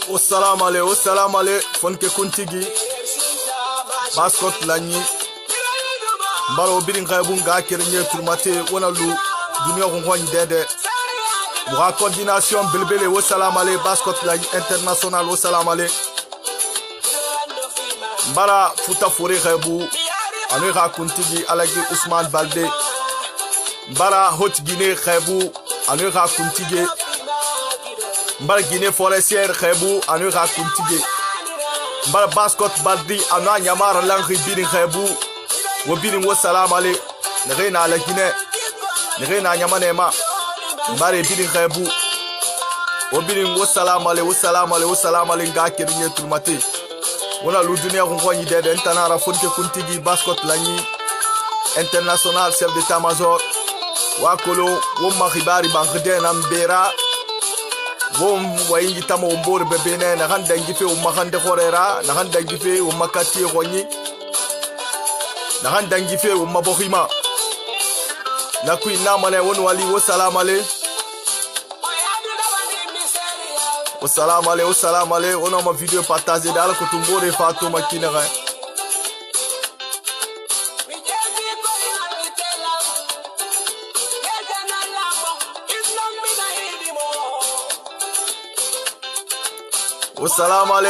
Ossalam ale fonke kuntigi baskot lanyi mbaro birin khaybun ga kirnye turmate wona lu dunya ko ngoni dede wa coordination belbele ossalam ale baskot lanyi international ossalam ale mbara futa fore khaybu anu ga kuntigi alagi Ousmane Balde mbara hot Guinée khaybu anu ga kuntigi mbara Guinée forestière khaybu anu ga kuntige mbara baskot bardi anu nyamara langri birin khaybu wo birin wo salam ale ngeena la Guinée ngeena nyamane ma mbare birin khaybu wo birin wo salam ale nga kirinye turmate wona lu dunia ko ngoni dede ntanara fonke kuntigi baskot lanyi international chef d'état major wa kolo wo makhibari bangde nambera wom wayi tamo mbor bebene na handa ngife umakande khorera na handa ngife umakati khonyi na handa ngife umabohima na kuina mane won wali wo salam ale ono ma video partager dal ko tumbore fatou makina ga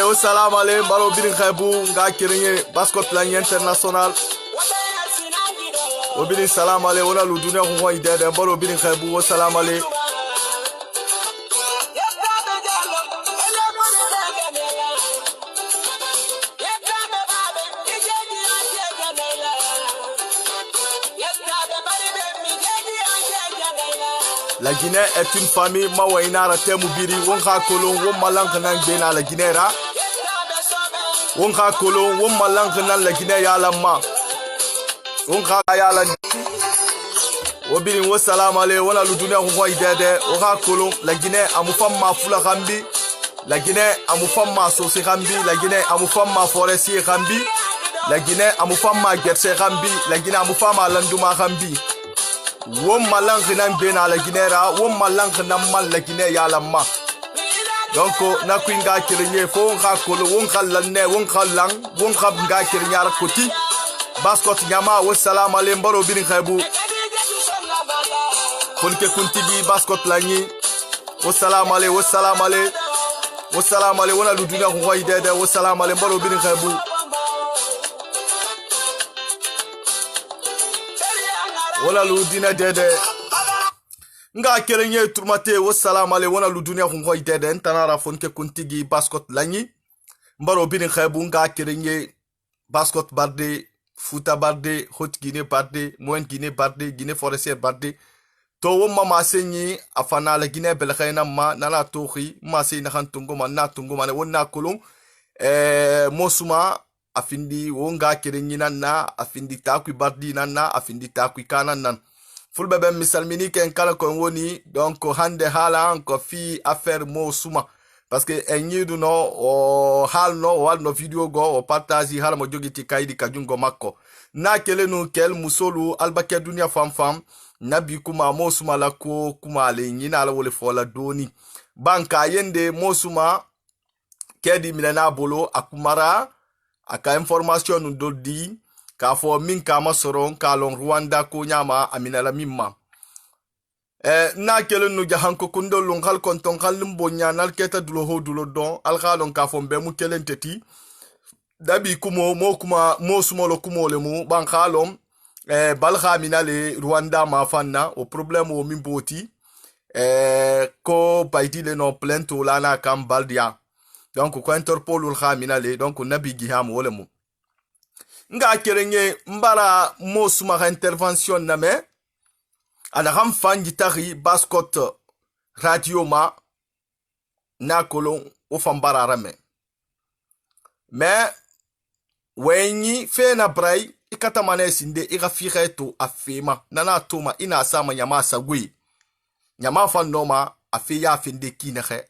Ossalam ale mbaro birin khaybu nga kirinye baskot lanyi international wo birin salam ale wona lu dunia ko ngoni dede mbaro birin khaybu ossalam ale La Guinée est une famille mawainara temubiri wonka kolon won malank nan bena la Guinée ra wonka kolon won malank nan la Guinée ya lamma wonka ya la wobirin wo salam ale wala lu dunia ko ngoy dede wonka kolon la Guinée amu famma fula kambi la Guinée amu famma sosi kambi la Guinée amu famma forestier kambi la Guinée amu famma gerse kambi la Guinée amu famma landuma kambi won malang nan bena la Guinée ra won malang nan mal la Guinée ya lamma donc na kuinga kirinye fo nga kolo won khallanne won khallang won khab nga kirinya ra koti baskot nyama wo salam ale mbaro birin khaybu fonke kuntigi baskot lanyi wo salam ale wona lu dunya ko ngoy dede wo salam ale mbaro birin khaybu wala lu dina dede nga kerenye turmate wo salam ale wona lu dunia ko ngoy dede ntanara fonke kuntigi baskot lanyi mbaro birin khaybu nga kerenye baskot barde futa barde hot Guinée barde moyen Guinée barde Guinée forestière barde to wo mama senyi afana la Guinée bel khayna ma nana toxi ma sey na khantungo ma na tungo ma wonna kolon mosuma afindi wonga kerenyi nanna afindi takwi bardi nanna afindi takwi kanan nan fulbe ben misalmini ken kala ko woni donc hande hala ko fi affaire mo suma parce que enyidu no o hal no wal no video go o partage hala mo jogiti kaydi kajungo makko na kelenu kel musolu albake dunia fam nabi kuma mo suma la ko kuma le nyina la wole fola doni banka yende mo suma kedi milena bolo akumara aka information nu doldi ka fo min kama soron kalon Rwanda ko nyama aminala mimma na kelen nu jahanko kundo longal konton kalum bonya nal keta dulo ho dulo don al khalon ka fo be mu kelen teti dabi kumo mo sumolo kumo le mu ban khalom bal khaminale Rwanda ma fanna o problème o min boti ko baiti le no plento lana kam baldia donc ko Interpol ul khaminale donc nabi giham wolemu nga kerenye mbara mo suma intervention na me Anaham fangi tari baskot radio ma na kolon o fambara rame. Mais wenyi fe na brai ikata mane sinde ika fire to afema nana toma ina sama nyama sagui. Nyama fan noma afe ya fende kinehe.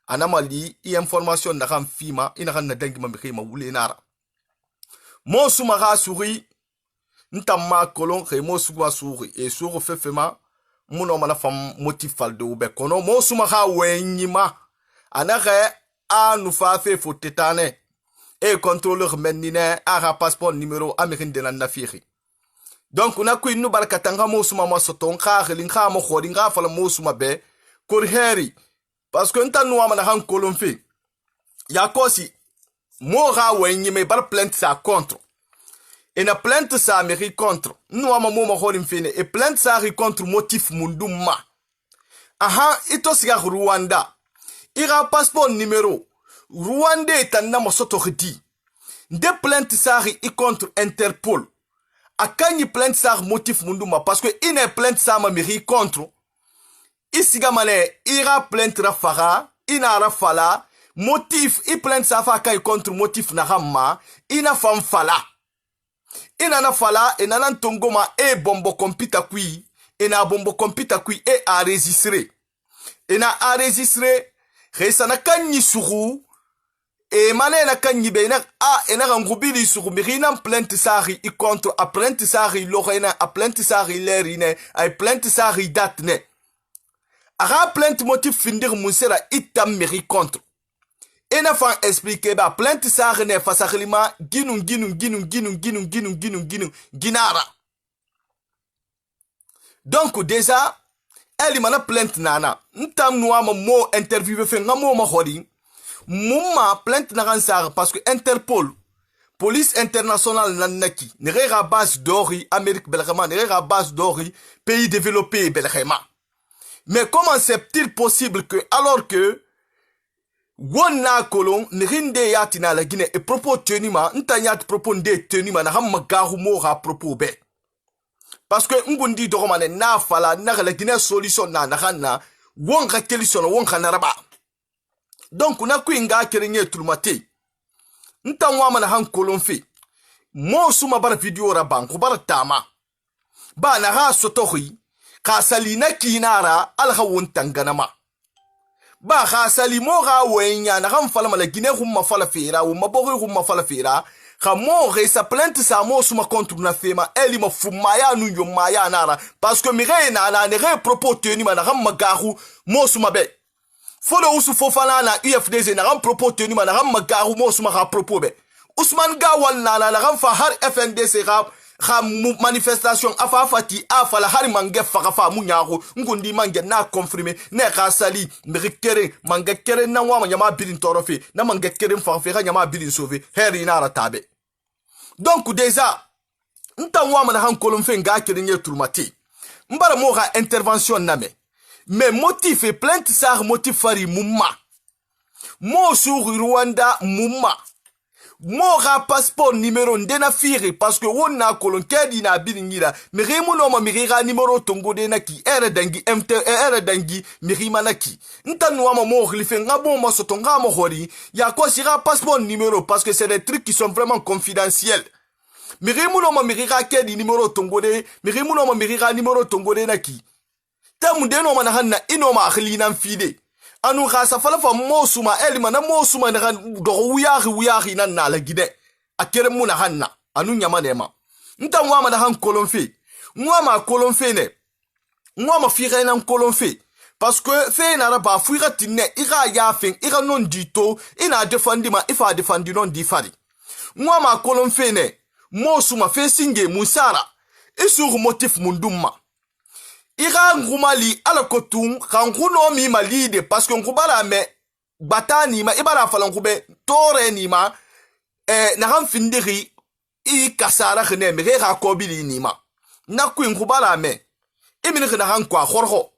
Anamali i information na kan fima ina kan na dengi mamike ma wule nara. Mo suma ga suri ntama kolon ke mo suma suri e suru fefema muno mana fam motif faldo ube kono mo suma ga wenyima anake a nu fa fe fotetane e contrôleur menine a passeport numéro américain de la nafiri. Donc on a ku inu barkatanga mo suma ma soton ka gelinga mo khoringa fala mo suma be korheri parce que nta no amana han kolon fe ya kosi mo ga wenyime bar plainte sa contre. Et na plainte sa Amérique contre. Nous avons mo khorim fine et plainte sa contre motif munduma. Aha ito siga Rwanda. Ira passeport numéro. Rwanda etanna mosoto khiti. De plainte sa contre Interpol. Akanyi plainte sa motif munduma parce que ine plainte sa Amérique contre. Isiga mane ira plainte rafara, ina rafala motif i plainte sa fa kai contre motif na hamma, ina fam fala. Ina na fala ena nan tongoma e bombo kompita kui ena bombo kompita kui e enregistré ena enregistré resa na kanyi suru e mane na kanyi be na a ena ngubili suru mirina plainte sari I contre a plainte sari lorena a plainte sari lerine a plainte sari datne a plainte motif findir musera itam miri contre. Ena fan expliquer ba plainte sa ne fasaklima ginun ginara. Donc déjà elle mana plainte nana ntam noa mo interview fe ngamo ma hori mumma plainte na ransar parce que Interpol police internationale nanaki ne rera base d'ori Amérique belgama ne rera base d'ori pays développé belgama. Mais comment c'est-il possible que alors que wonna kolon nirinde yatina la Guinée et propos tenima ntanyat propos de tenima na hamma gahu mo ha propos be parce que ngundi doromane na fala na la Guinée solution na na wonka solution wonka naraba. Donc na kuinga kerenye tulmate ntanwa mana han kolon fe mo suma bar video raban ko bar tama ba na ha sotohi ka salina kinara alhawun tanganama ba khasali mo ga wenya na gam fala mala Guinée humma fala fera ou mabori humma fala fera ka mo re sa plainte sa mo suma contre na fema eli ma fumaya nu yo maya nara parce que mi re na ne re propos tenu ma na gam magaru mo suma be folo usu fofala na UFDZ na gam propos tenu ma na gam magaru mo suma ga propos be Ousmane Gawal na gam fa har FNDC ga manifestation afa fati afa la hari mange fakafa munyago ngundi mange na confirmer ne kasali mekere mange kere na wa nyama bilin torofe na mange kere mfafe ga nyama bilin sauver heri na ratabe. Donc déjà nta wa mana han kolon fe nga kirinye turmati mbara mo ga intervention name mais motif et plainte sa motif fari mumma mo sur Rwanda mumma mo ga passeport numéro ndena firi parce que wonna kolon kedi na bilingira mirimu no ma miriga numéro tongo de naki ere dangi ere dangi mirima naki ntanu ama mo glife ngabo mo sotonga mo hori ya ko sira passeport numéro parce que c'est des trucs qui sont vraiment confidentiels. Mirimu no ma miriga kedi numéro tongo de mirimu no ma miriga numéro tongo de naki tamu de no ma na hanna ino ma akhlina fide anu khasa fala fa mosuma elima na mosuma na do wuyari na la Guinée akere mu na hanna anu nyama nema nta ngwa na han kolonfe ngwa ma kolonfe ne ngwa ma fira na kolonfe parce que fe na ba fuira tinne ira ya fin ira non dito ina defendi ma ifa defendi non difari ngwa ma kolonfe ne mosuma fe singe musara isuru motif munduma ira ngumali ala kotung kanguno mi malide parce que ngubala me batani ma ibara falan kube tore ni ma na han findiri I kasara khne me ga kobili ni ma na ku ngubala me imini khna han kwa khorho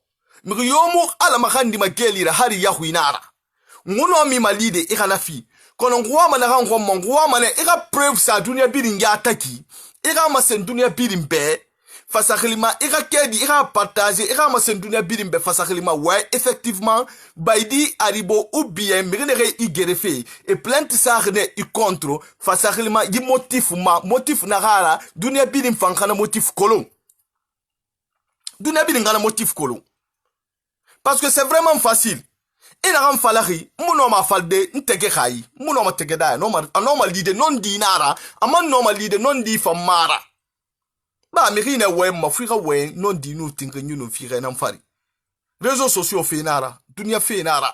mi yomu ala makhandi magelira hari ya huinara nguno mi malide ira fi kono ngwa na han ngwa ngwa ne ira preuve sa dunia birin ya taki ira ma sen dunia birin be fasakhilima ira kedi ira partager ira masen dunia birimbe fasakhilima ouais effectivement baidi aribo ou bien mirenere i gerefe et plainte sarne i contre fasakhilima yi motif nagara dunia birim fankana motif kolon dunia birim ngana motif kolon parce que c'est vraiment facile ina ram falari muno ma falde ntege khayi muno ma tege da normal lide non dinara aman normal lide non di famara ba mirina we ma fira we non di nu tinga nyunu fira nan fari réseaux sociaux fenara dunia fenara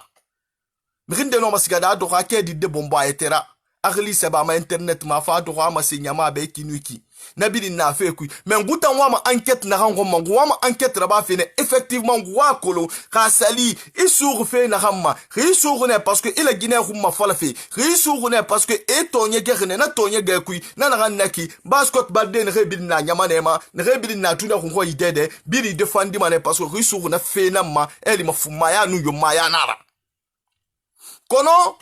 mirinde no ma sigada do ka ke di de bombo etera agli seba ma internet ma fa do ma sinyama be kinuki nabili na fe kui men guta wa ma enquête na rango mangu wa ma enquête raba fene effectivement wa kolo ka sali isuru fe na hamma risuru ne parce que il a guiné rumma fala fe risuru ne parce que e tonye gerne na tonye ga kui na na naki baskot balde ne rebil na nyama ne ma ne rebil na tuna ko idede bili defandi mane parce que risuru na fe na ma eli ma fumaya nu yo maya nara kono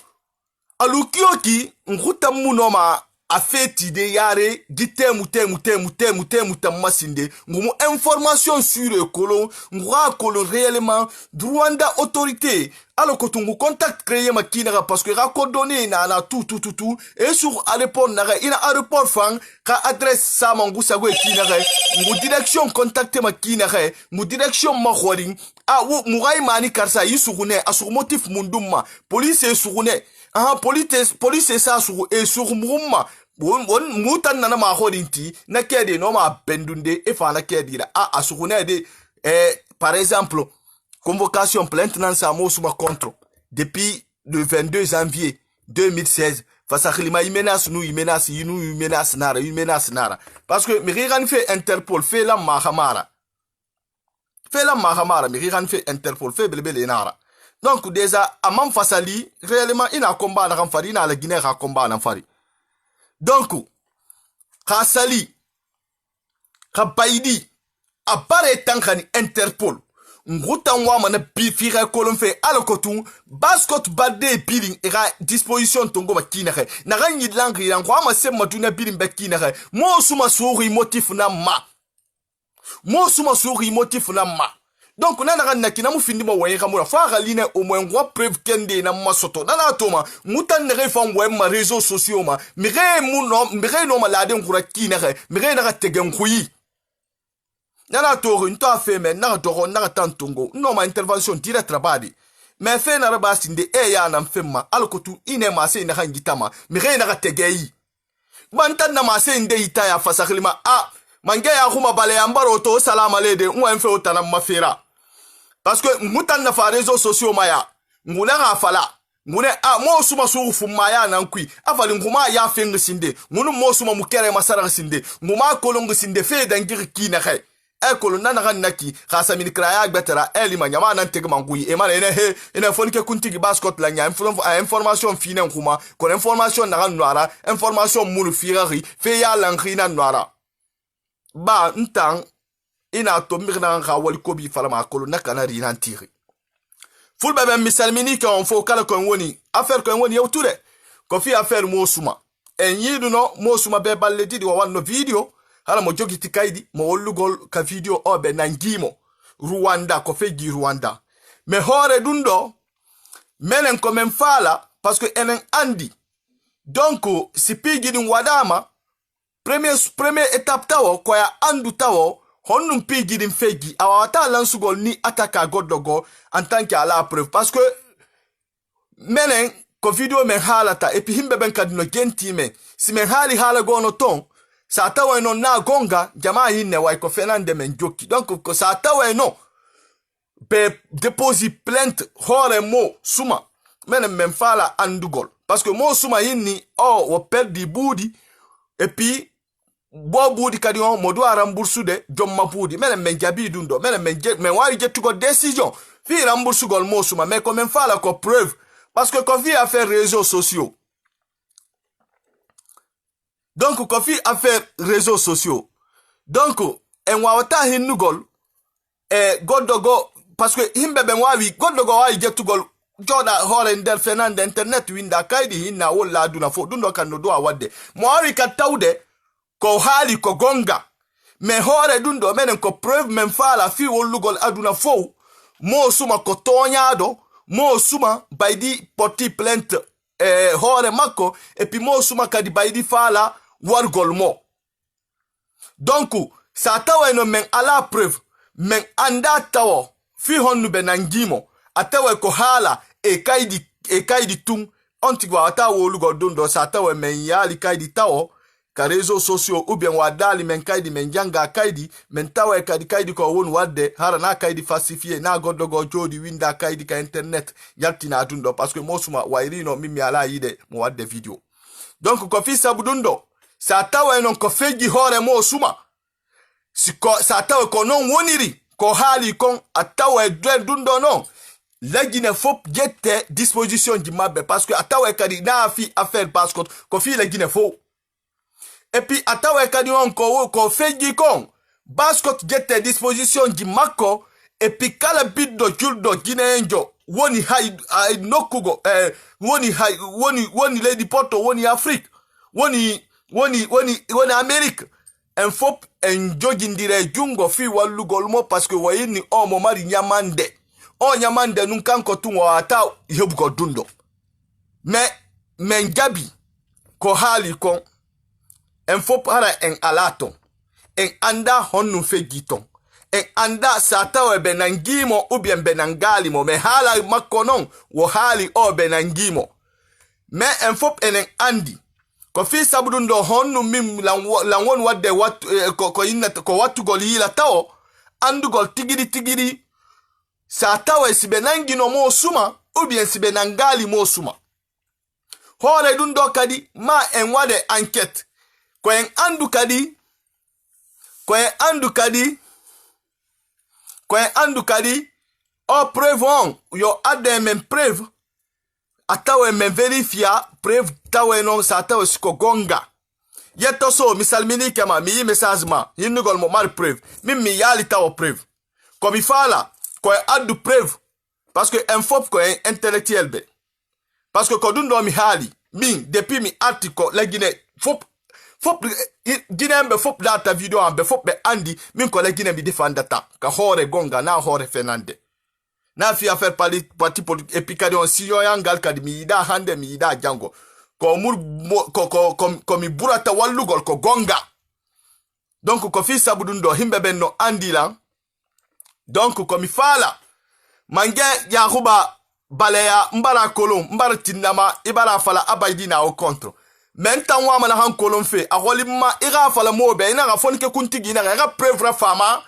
alukioki nguta munoma afeti de yare gitemu temu tamasinde ngumu information sur le colon ngwa colon réellement Rwanda autorité alors que tu contact créer makina parce que rakodonné na tout et sur aéroport na ina aéroport fang ka adresse sa mangu sa gwe kina ngu direction contacter makina ngu direction ma holding a wo murai mani karsa yisugune asur motif munduma police sugune police sa sur et sur mumma won mutan nana ma hodinti na kede no ma bendunde e fa na kede la asugune de par exemple convocation plainte nan sa mo suma contre depuis le 22 janvier 2016 face à Khilima menace nara parce que Miriran fait Interpol fait la mahamara Miriran fait Interpol fait belebele nara donc déjà amam fasali réellement ina combat na ramfari na la Guinée ra combat na fari donc khasali khabaidi apparaît tankani Interpol nguta ngwa mana fira kolon fe alokotu baskot bade biling era disposition tongo makina he na ganyi langri ngwa ma sem matuna biling bakina he mo suma suri motif na ma donc nana ganna kina mu findi mo waye kamura fa galine au moins ngwa preuve kende na masoto nana toma mutan ne fa ngwa ma réseaux sociaux ma mire no ma lade ngura kina he mire na tegen kuyi nana toro nto afe men na toro na tantungo no ma intervention direct rabadi mais fait na rabasi de ya na mfema alkotu ine ma se na hangitama mire na tegei bantan na ma se inde itaya fasaklima mange ya kuma bale ambaro to salama lede nwa mfe otana mafira parce que mutan na fa réseaux sociaux maya nguna ga fala ngune mo suma sufu maya na nkui afali nguma ya fengi sinde ngunu mo suma mukere masara sinde nguma kolongo sinde fe dangir kina khay ekolo nana naki khasa min kraya gbetera elima nyama nan tege mangui e mala ene ene fonke kuntigi baskot la nya information fine nkuma ko information na noara information mulu firari fe ya langri na noara ba ntang ina to mirna nga wal kobi falama kolo nakana ri nan tiri ful bebe misalmini ka on fo kala ko woni affaire ko woni yewtude ko fi affaire mo suma en yidu no mo suma be balle didi wa wanno video hala mo jogi tikaidi mo wollugol ka video obe nangimo Rwanda ko feji Rwanda me hore dundo menen ko men fala parce que enen andi donc si pigi din wadama premier étape tawo ko ya andu tawo honnum pigi din feji awata lansugol ni ataka goddogo en tant que à la preuve parce que menen ko video men halata et puis himbe ben kadino gentime si men hali hala gono ton sa tawe no na gonga jamaa hinne wa ko fenande men joki donc ko sa tawe no be déposer plainte hore mo suma men fala andugol parce que mo suma hinni wo perdi boudi et puis bo boudi kadi on mo do remboursude jomma boudi men jabi dundo men wari jettugo décision fi remboursugo mo suma mais ko men fala ko preuve parce que ko fi affaire réseaux sociaux. Donc, kofi affaire réseaux sociaux. Donc, en wawata hinugol, godogo, parce que himbe ben wawi, godogo wawi getugol, joda hore ndel fenande internet winda kaidi hinna wola aduna fo, dundo kan no do awade. Mwari kataude, ko hali ko gonga. me hore dundo menen ko preuve men fala fi wolugol aduna fo mo suma ko toñado mo suma baydi porti plainte hore makko et puis mo suma kadi baydi fala wargol mo donc sa tawa no men ala preuve men anda tawo fi honnu be nangimo atawe ko hala e kaidi tung ontigwa ata wolugol dundo sa tawa men yali kaidi tawo ka réseaux sociaux ou bien wadali men kaidi men janga kaidi men tawa kaidi ko won wadde hara na kaidi falsifié na goddo go jodi winda kaidi ka internet yaltina dundo parce que mosuma wairino mimi ala yide mo wadde video donc ko fi sabudundo sa tawa non ko feji hore mosuma siko sa tawa ko non woniri ko hali kon atawa dundo non lagine fop jette disposition di mabbe parce que atawa kadi na fi affaire parce que ko fi lagine fop et puis atawe kadi on ko feji kon baskot jette disposition di makko et puis kala biddo juldo ginenjo woni hay nokugo woni lady porto woni afrique woni amerique en fop en jogindire jungo fi wallugol mo parce que wayini o mo mari nyamande o nyamande nun kanko tun ata hebugo dundo men jabi ko hali kon en fop hara en alaton en anda honnu fegiton en anda satawe benangimo ou bien benangalimo me hala makonon wo hali o benangimo me en fop en andi ko fi sabudundo honnu mim lanwon wadde wat ko inna ko watu gol hila tawo andugol tigiri satawe sibenangino mo suma ou bien sibenangali mo suma hore dundo kadi ma en wade enquête Kwen andu kadi o preuve on yo ade men preuve atawe men verifia preuve tawe non sa tawe siko gonga yeto so misalmini kama mi message ma yinugol mo mar preuve mi yali tawo preuve ko mi fala ko adu preuve parce que un fop ko intellectuel be parce que ko dundo mi hali min depuis mi article la Guinée fop Guinéembe fop data video ambe fop be andi min ko la Guinée bi defandata ka hore gonga na hore fenande na fi affaire parti politique epikade on siyo yangal kadi mi ida hande mi ida jango ko mur ko mi burata wallugol ko gonga donc ko fi sabudundo himbe benno andi la donc ko mi fala mange yahuba baleya mbara kolon mbara tinama ibara fala abaidina au contre mentan wa mana han kolon fe agoli ma ira fala mobe ina ga fonke kuntigi na ga preuve fama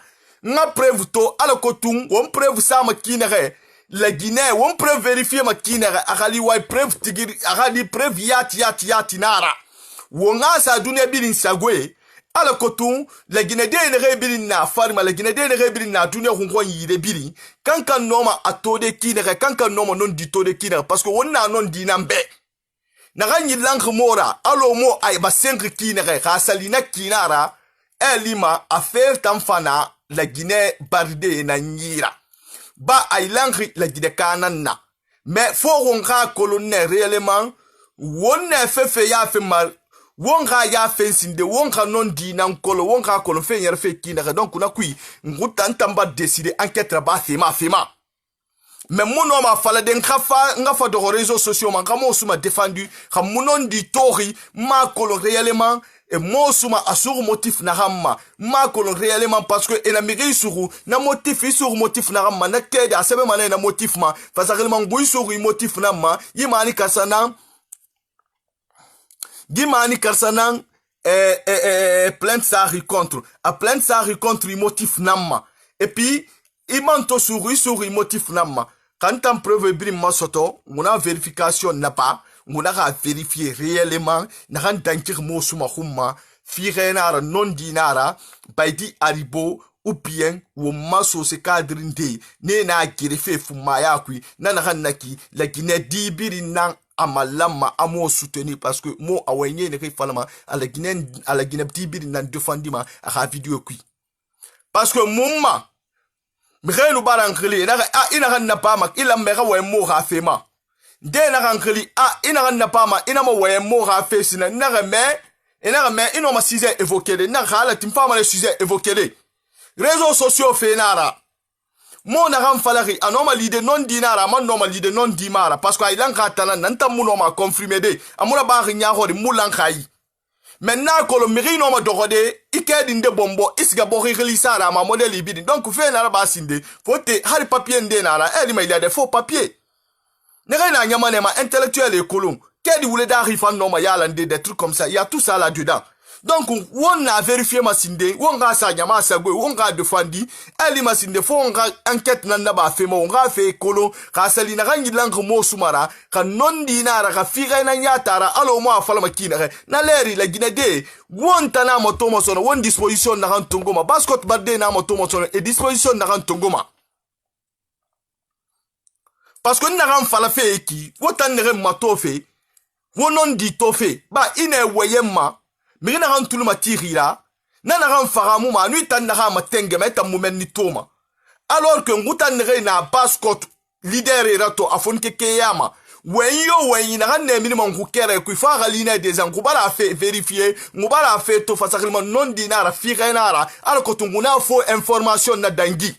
nga preuve to ala ko tun won preuve sama kinere la Guinée won preuve vérifier ma kinere agali wa preuve tigiri agali preuve yati nara wonga sa dunia bilin sagwe ala ko tun la Guinée de ne rebilin na farma la Guinée de ne rebilin na dunia hungon yide bilin kankan noma atode kinere kankan noma non di to de kinere parce que wonna non dinambe Naranyi lang mora alo mo ay basenk kinere khasalina kinara elima affaire tamfana la Guinée barde na nyira ba ay lang la Guinée kanana mais faut ronga colonel réellement wonne fefe ya fe mal wonga ya fe sinde wonga non di nan kolo wonga kolo fe yer fe kinere donc na kui ngutantamba décider enquête ba fema mais mon ma fala den ngafa de réseaux sociaux man kamo suma défendu khamunon di tori ma kolon réellement et mo suma asur motif na hamma ma kolon réellement parce que enamiri suru na motif sur motif na hamma na kede asebe mané na motif ma fa réellement boy suru motif na ma yimani kasana gimani kasana plainte ça contre a plainte ça contre motif namma et puis imanto suru motif namma quand on preuve brim masoto muna vérification n'a pas muna ga vérifier réellement na kan dankir mo suma khumma fi renara non dinara baidi aribo ou bien wo maso se cadrinde ne na girefe fuma ya kui na kan naki la Guinée dibiri nan amalama amo soutenir parce que mo awenye ne falama à la Guinée dibiri nan defendima a vidéo kui parce que mumma Mrenu barankeli na ina kan napama ila mbega we mo ha fema de na kankeli ina kan napama ina mo we mo ha fesina na me Et n'a mais ino ma sujet évoqué de n'a hala timfama les sujets évoqués de réseaux sociaux fait nara mo na ram falari anoma lide non dinara man no ma lide non dimara parce que ilan katana nanta muno ma confirmer de amuna ba nya hori mulan kai maintenant ko lo miri no ma dogode ikedi nde bombo isga bo rilisara ma modèle ibidi donc fait nara ba sinde faut te hari papier nde nara elle ma il y a des faux papiers ne na nyama ne ma intellectuel et colon kedi voulait d'arriver no ma yala nde des trucs comme ça il y a tout ça là dedans. Donc, on a vérifié ma sinde, on a sa nyama sagwe, on a défendu, elle ma sinde, faut on a enquête nanda ba fait, on a fait colon, rasali na rangi lang mo sumara, ka non dinara, ka figa na nyatara, alo mo afala makina, na leri la ginade, won tana motomo sono, won disposition na rantongoma, baskot barde na motomo sono, et disposition na rantongoma. Parce que na ran fala fe eki, wotan nere mato fe, wonon di to fe, ba ine weyema, mirina ran tuluma tirira nana ran faramu ma nu tan na ma tenge meta mumen ni toma alors que ngutan ne na baskot leader erato afonke keyama wenyo wenyi na ne minimum ku kere ku fara lina des an kubara fait vérifier ngubara fait to fasakrima non dinara firenara alors que tunguna faux information na dangi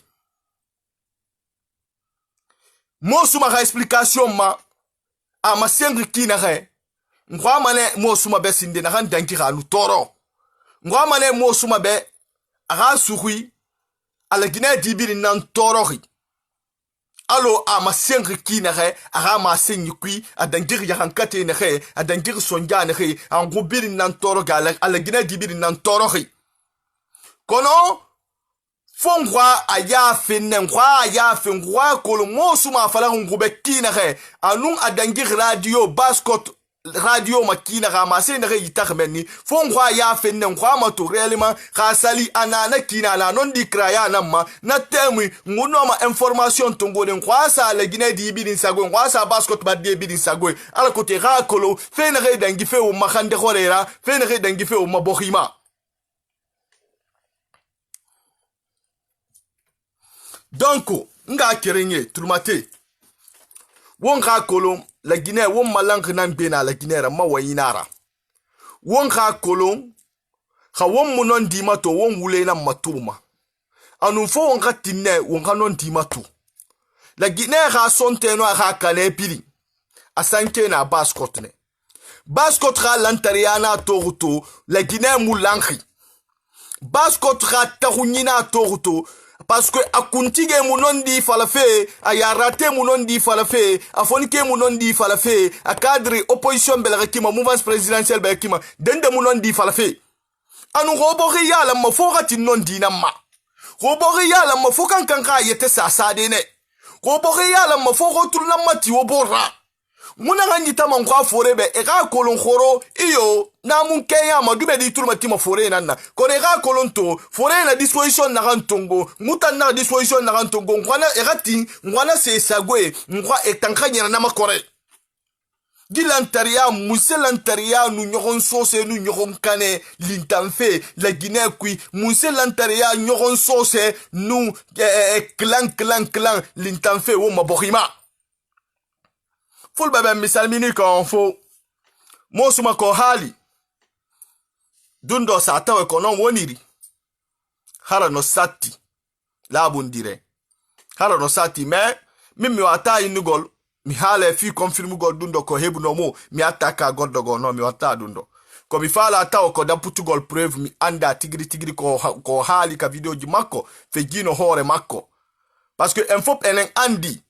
mo suma ka explication ma a ma sengri kina re ngwa mane mo suma be sinde na kan danki ga toro ngwa mane mo suma be aga suhui ala gina dibiri nan torohi alo a ma sengri ki na re aga ma senyi kui a danki ya kan kate na re a danki sonja na re an gubiri nan toro ga ala gina dibiri nan torohi kono fongwa aya fenne ngwa aya fengwa kolo mo suma fala ngube ki na re anun a danki radio baskot radio makina ramase na yitar menni fongwa ya fenne ngwa mato réellement khasali anana kina na non di kraya namma na temi nguno ma information tongo de ngwa sa le gine di bidin sagwe ngwa sa baskot badde bidin sagwe ala côté rakolo fe na re dangi fe o makande khorera fe na re dangi fe o mabokhima. Donc nga kerenye tulmate won rakolo la Guinée won malang nan bena la Guinée ra mawayinara won ka kolon ka won munon dimato won wule na matuma anu fo won ka tinne won ka non dimato la Guinée ra sonte no ha kale pili asanke na baskot ne baskot ra lantariana toruto la Guinée mulangi baskot ra tarunyina toruto parce que akuntige munondi falafe ayarate munondi falafe afonike munondi falafe a cadre opposition belakima mouvance présidentielle belakima dende munondi falafe anu robori yala mafokati nondi namma robori yala mafokan kanka yete sasade ne robori yala mafoko tulna mati obora muna ganyi tama nkwa forebe ega kolon khoro iyo na mun kenya madube di turma tima fore nanna ko ega kolon to fore na disposition na gantongo mutan na disposition na gantongo ngwana ega tin ngwana se sagwe ngwa etankanya na makore gilantaria muselantaria nu nyogon sose nu nyogon kane lintanfe la Guinée kui muselantaria nyogon sose nu clan lintanfe wo mabokhima ful baba misal mini kon fo mo suma ko hali dundo sa tawe ko non woniri hara no sati la bundire hara no sati mais mimi wata inugol mi hala fi confirm gol dundo ko hebu no mo mi ataka goddo go no mi wata dundo ko mi fala taw ko da putugol preuve mi anda tigri ko hali ka video ji makko fe gino hore makko parce que info enen andi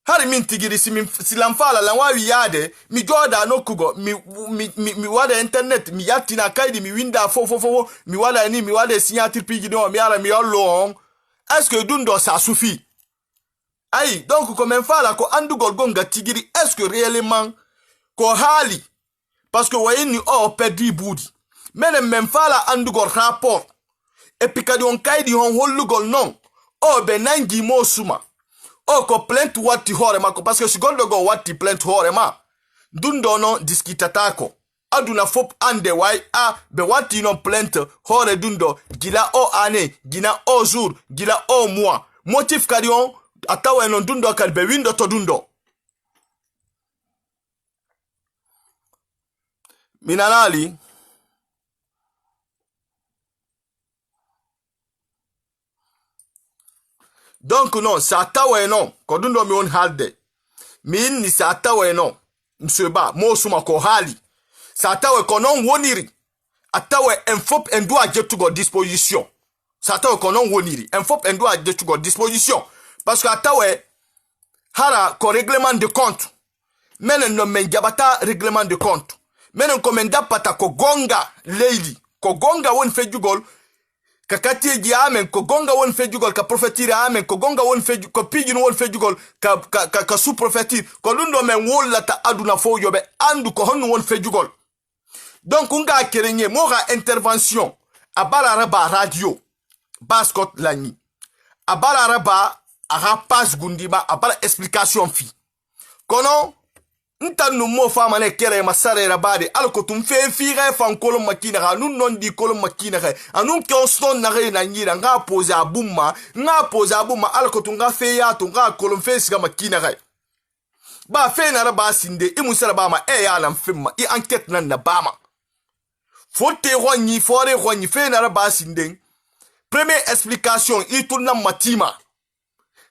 hari min tigiri si lamfala la wawi yade mi joda no kugo mi wada internet mi yatina kaidi mi winda fo mi wada ni mi wada signature pigi no mi ara mi long est-ce que dundo ça suffit aïe donc comme enfala ko andu golgonga tigiri est-ce que réellement ko hali parce que wayini o perdi boudi même fala andu gol rapport et puis kadi on kaidi on hollugol non o benangi mo suma o ko plainte wati hore mako parce que sigondo go wati plainte hore ma dundo no diskitatako aduna fop ande wai a be wati no plainte hore dundo gila o ane gina o jour gila o mois motif kadion atawe no dundo kalbe windo to dundo minanali Donc non, ça tawe non. Kodundo mi on halde. Min ni sa tawe non. Mseba, mo suma ko hali. Sa tawe konon woniri. Atawe enfop endo a jetugo disposition. Sa tawe konon woniri. Enfop endo a jetugo disposition. Parce que atawe hara ko règlement de compte. Menen no menjabata règlement de compte. Menen komenda pata ko gonga leili. Ko gonga won fejugol. Kakati gi amen ko gonga won fejugol ka prophétire amen ko gonga won fejugol ko pijin won fejugol ka sous prophétire ko lundo men wolata aduna fo yobe andu ko hon won fejugol. Donc unga kerenye moga intervention abara raba radio baskot lani abara raba ara pass gundiba abara explication fi kono ntanu mo fama ne kere masare rabade alko tum fe fire fan kolom makina ga nun non di kolom makina ga anun konston na re na nyira nga pose abuma alko tum ga fe ya tum ga kolom fe siga makina ga ba fe na raba sinde imu sara ba ma e ya na mfimma I enquête nan na bama fote ronyi fore ronyi fe na raba sinde première explication I tourna matima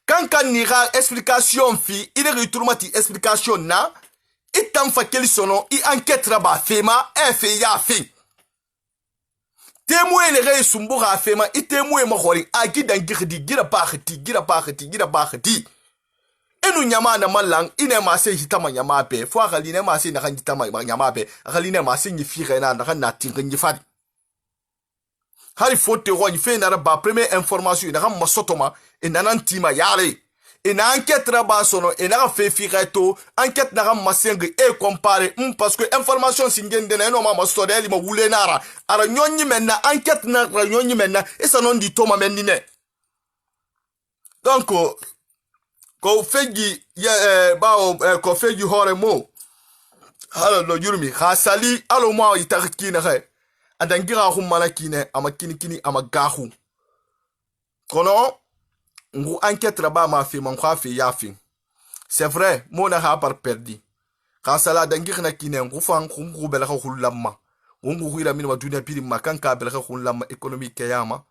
kan ni ga explication fi ide retourmati explication na itam fa keli sono I enquête raba fema fe ya fe témoin ne re sumbura fema I témoin ma hori agi dan girdi gira baxati enu nyama na malang ine ma se hitama nyama pe fo agali ne ma se na kan hitama nyama pe agali ne ma se ni fire na kan na tinga ni fadi hari fote ro ni fe na raba première information na kan masotoma enanantima yale ina enquête raba sono ina fe fireto enquête na ram masengi e comparer parce que information singende na no ma stodeli ma wule nara ara nyonyi menna enquête na ra nyonyi menna e ça non di toma menine donc ko feji ko feji hore mo alo no yurmi khasali alo ma itakina he adangira humana kine amakini amagahu kono ngu enquête raba ma fi man kwa fi ya fi c'est vrai mo na ha par perdi ka sala dangir na kine ngu fan ngu bela ko lamma ngu huira min ma dunia piri makanka bela ko lamma économique yama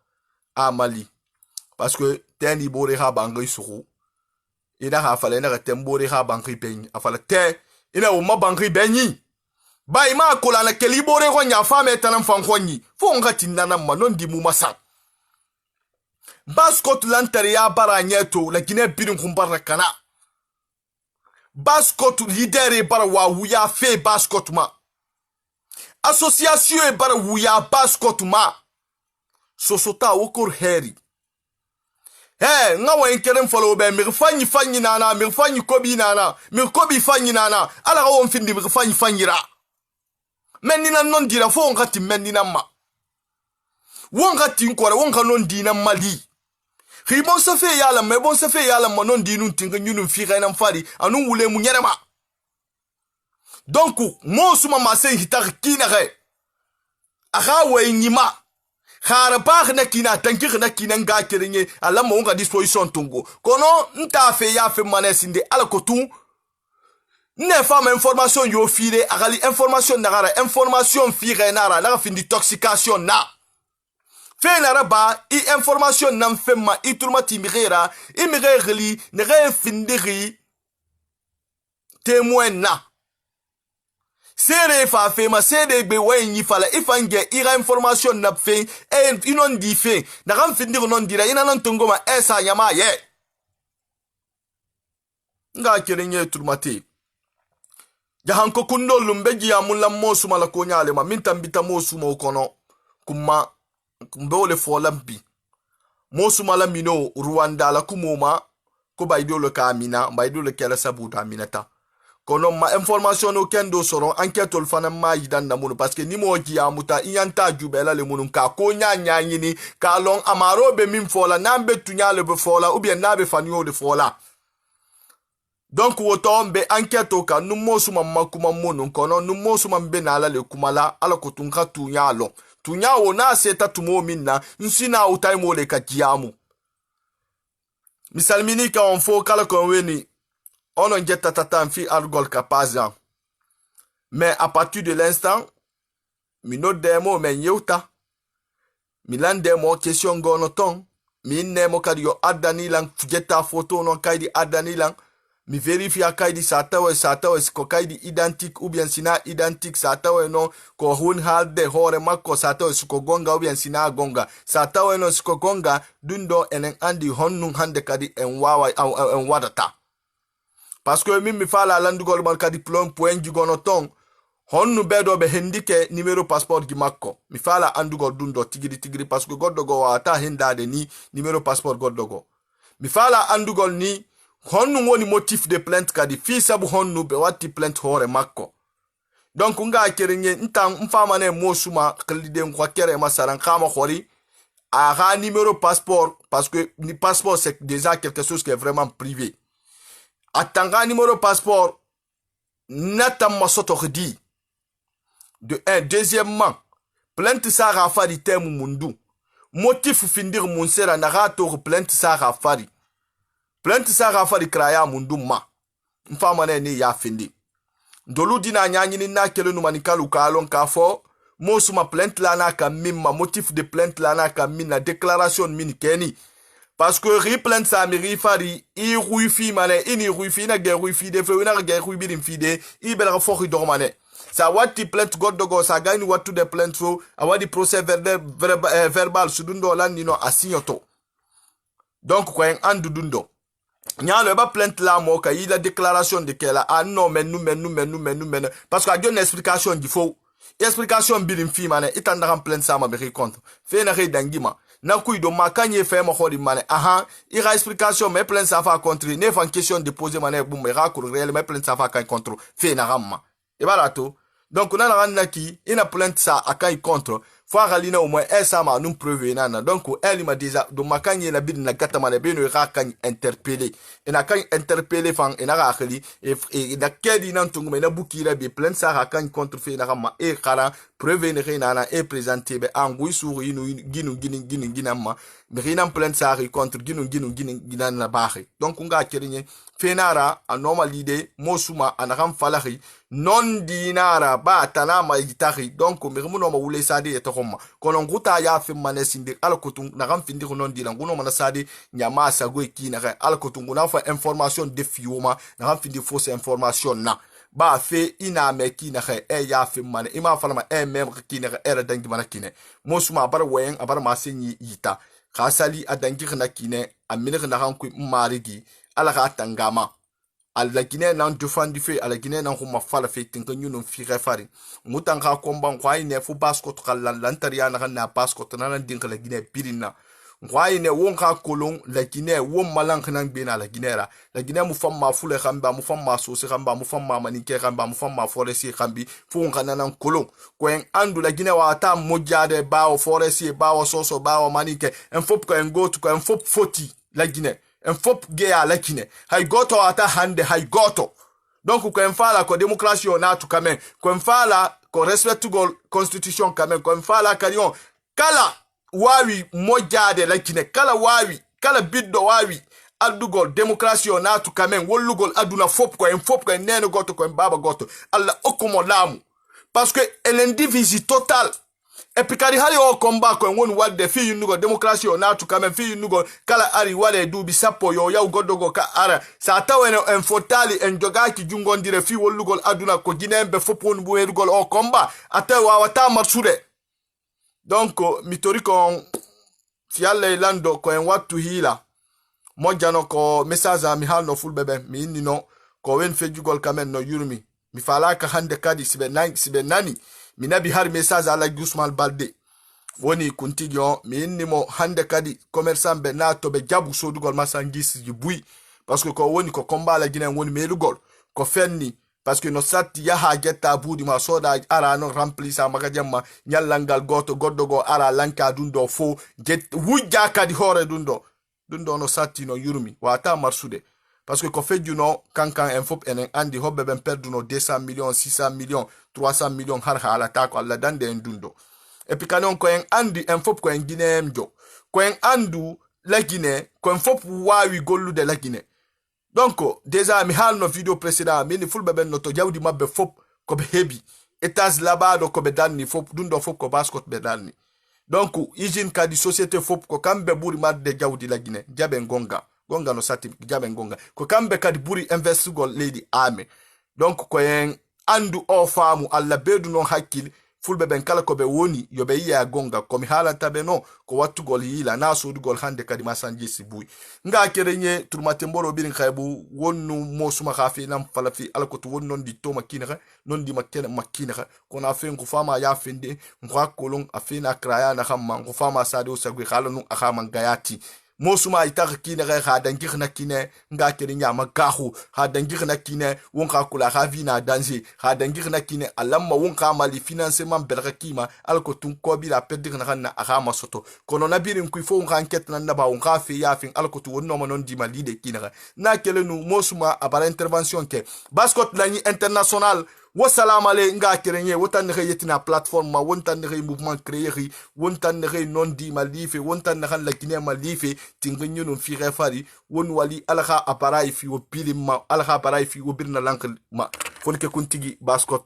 a Mali parce que teni bore ha bangai suku ina ha fala ina tembore ha bangai ben afala te ina o ma bangai benyi ba ima kola na keli bore ko nya fa metanam fan konyi fo ngati nana ma non di mu masa Baskot lantaria bara nyeto la Guinée birin kumbarra kana. Baskot lidere bara wa wuya fe baskot ma. Association e bara wuya baskot ma. Sosota wokor heri. Nga wa enkerem follow be mirfanyi nana, mirfanyi kobi nana, mirkobi fanyi nana. Ala ga won findi mirfanyi ra. Menina non dira fo ngati menina ma. Wongati nkora wonga non dina Mali. Hi bon se fait yala mais bon se fait yala manon di nun tinga nyunu fira na mfari anu wule mu nyarama donc mo suma ma se hitar kina re aga we nyima khara ba na kina tanki na kina nga kirenye ala mo nga disposition tungo kono nta fe ya fe manesinde ala ko tu ne femme information yo file agali information nagara information fira nara na fin d'intoxication na fe na raba I information nan femma I turmati mirera I mireli ne re findiri témoin na sere fa fema sere be wen yi fala ifange ira information na fe e inon di fe na ram findiri non dira ina non tongoma esa nyama ye nga kerenye turmati jahanko kundo lumbeji ya mulammo sumala konyale ma mintambita mo sumo kono kuma kumbole folampi mosu mala mino Rwanda la kumoma ko baydo le kamina baydo le kala sabuta minata kono ma information o kendo soro enquête ol fana ma yidan na munu parce que ni mo ji amuta inyanta jubela le munu ka ko nya nyini ka long amaro be min fola nambe tunya le be fola ou bien nabe fanyo de fola donc woto be enquête o ka nu mosu mamma kuma munu kono nu mosu mambe na ala le kumala ala ko tunka tunya lo tunya wona seta tumo minna nsina utai mole ka kiamu misalmini ka on fo kala kon weni on ngeta tata fi argol kapaza mais à partir de l'instant mi no demo men yeuta milan demo question gono ton mi nemo kadi yo addani lang jetta photo non kaydi addani lang mi vérifia kaydi sa tawa ko kaydi identique ou bien sina identique sa tawa no ko hun halde hore makko sa tawa ko gonga ou bien sina gonga sa tawa no ko gonga dundo enen andi honnun hande kadi en wawa en wadata parce que mi fala landugol man kadi point jigono ton honnu bedo be hendike numéro passeport gi makko mi fala andugol dundo tigiri parce que goddogo wata hendade ni numéro passeport goddogo mi fala andugol ni honnu woni motif de plainte kadi fi sabu honnu be watti plainte hore makko donc nga kerenye ntan mfamane mosuma klide ngwa kere masaran kama khori a numéro passeport parce que ni passeport c'est déjà quelque chose qui est vraiment privé atanga numéro passeport natam masoto khdi de un. Deuxièmement, plainte sa rafari temu mundu. Motif findir munsera na rato plainte sa rafari. Plainte sa rafari kraya mundu ma. Mfamane ni ya findi. Dolu dina nyanyi ni na kele numanikalu ka alon ka fo. Mosuma plainte la na ka mimma. Motif de plainte la na ka min na déclaration min keni. Parce que ri plainte sa mi rifari i ruifi mane ini ruifi na ge ruifi de fe na ge ruifi din fide i bela fo ri dormane. Sa wati plainte goddogo sa gani watu de plainte fo awadi procès verbal sudundo landino asignoto donc ko en andu dundo nyalo ba plainte la mo ka yi la déclaration de kela ah non mais nous parce que a une explication di fo explication bilim fi mane itanda ram plainte sa ma be contre fe na re dangima na kuido makanye fe mo khodi mane aha ira explication mais plainte sa fa contre ne fa question de poser mane bu me rakour réel mais plainte sa fa kan contre fe na ramma e balato donc on a la naki ina plainte ça akai contre faut alina au moins ça ma nous preuve nana donc elle m'a déjà do makanye na bid na gata mane beno ra kan interpeller ina kan interpeller fan ina ra khali et na kedi nan tungu me na bukira be plainte ça ra kan contre fe na ma e khara preuve ne nana e présenter be angui souri no ginu ginamma me rina plainte ça ri contre ginu na baxe donc on ga kerinye fenara a normal idée mosuma anakam falahi non dinara ba tanama itari donc mirmuno ma wule sadi etokoma kono nguta ya fe manesinde alkotung nakam findi non dina nguno mana sadi nyama sago ikina ka alkotung na fa information de fioma nakam findi fausse information na ba fe ina meki na ka e ya fe mane ima falama e mem kina ka era dangi mana kine mosuma bar wen abar ma senyi yita khasali adangi na kine amine na kan ku marigi ala ka tangama ala Guinée nan defandi fe ala Guinée nan ko mafala fe tinka nyuno fi refari mutanga komba kwai ne fu basko to kala lantaria na basko to nan dinka la Guinée birina kwai ne wonka kolon la Guinée won malank nan bena la Guinée la Guinée mu famma fule khamba mu famma sosi khamba mu famma manike khamba mu famma foresi khambi fu ngana nan kolon ko en andu la Guinée wa ta mojade bawo foresi bawo soso bawo manike en fop ko en goto ko en fop foti la Guinée en fop geya la Guinée hay goto ata hande hay goto donc ko en fala ko démocratie on a tout quand même ko en fala ko respect go constitution quand même ko en fala kalion kala wawi mojade la Guinée kala wawi kala biddo wawi adugol démocratie on a tout quand même wolugol aduna fop ko en neno goto ko en baba goto alla okumo lamu parce que elle indivisi total. Et puis kari hali o combat ko won wadde fi yunugo démocratie on a tout quand même fi yunugo kala ari wale du bisapo yo ya godogo ka ara sa tawene en fotali en jogaki jungondire fi wolugol aduna ko ginembe fopon bu werugol o combat ata wawata marsude donc mitori ko fialle lando ko en watu hila mojano ko message mi halno fulbebe mi innino ko wen fejugol kamen no yurmi mi fala ka hande kadi sibe nani minabi har message ala Gusmal Balde woni kuntigyo mi innimo hande kadi commerçant be nato be jabu sodugol masangis jibui parce que ko woni ko combat la Guinée woni melugol ko fenni parce que no satti ya ha getta budi ma soda ara no rempli sa magajamma nyallangal goto goddogo ara lanka dundo fo get wujja kadi hore dundo no satti no yurmi wata marsude parce que ko fejuno kankan en fop enen andi hobbe ben perduno 200 millions 600 millions 300 millions har hala ta ko alla dande en dundo et puis kanon ko en andi en fop ko en Guinée mjo ko en andu la Guinée ko en fop wawi gollude la Guinée donc déjà mi halno video précédent mi ni fulbe ben no to jawdi mabbe fop ko be hebi etas labado ko be danni fop dundo fop ko baskot be danni donc usine kadi société fop ko kambe buri marde jawdi la Guinée jabe gonga no sati jabe gonga ko kambe kadi buri investigol leydi ame donc ko en andu o faamu alla bedu non hakkil fulbe ben kala ko be woni yo be yiya gonga komi halanta be no ko wattugol yila na sodugol hande kadi masanji sibuy nga kerenye turmate mboro birin khaybu wonnu mosuma khafi nam falafi alkotu wonnon di to makina non di makina ko na fen ko fama ya fende ngwa kolon afina kraya na khamma ko fama sado sagwe khalanu akhama gayati mosuma itak kine ga hadangi na kine nga kere nyama gahu hadangi na kine wonka kula havina danger hadangi na kine alamma wonka mali financement belga kima alko tun ko bi la pedir na akama soto kono na birin ku fo wonka enquête na ba wonka fe yafin alko tu wonno manon di mali de kine na kele nu mosuma abara intervention ke baskot lani international wasalam ale nga kerenye wotan ne yetina plateforme ma wontan ne mouvement créer wontan ne non di malife wontan ne la Guinée malife tinginyu no fi refari won wali alha appareil fi wo pilim ma alha appareil fi wo birna lank ma fonke kuntigi baskot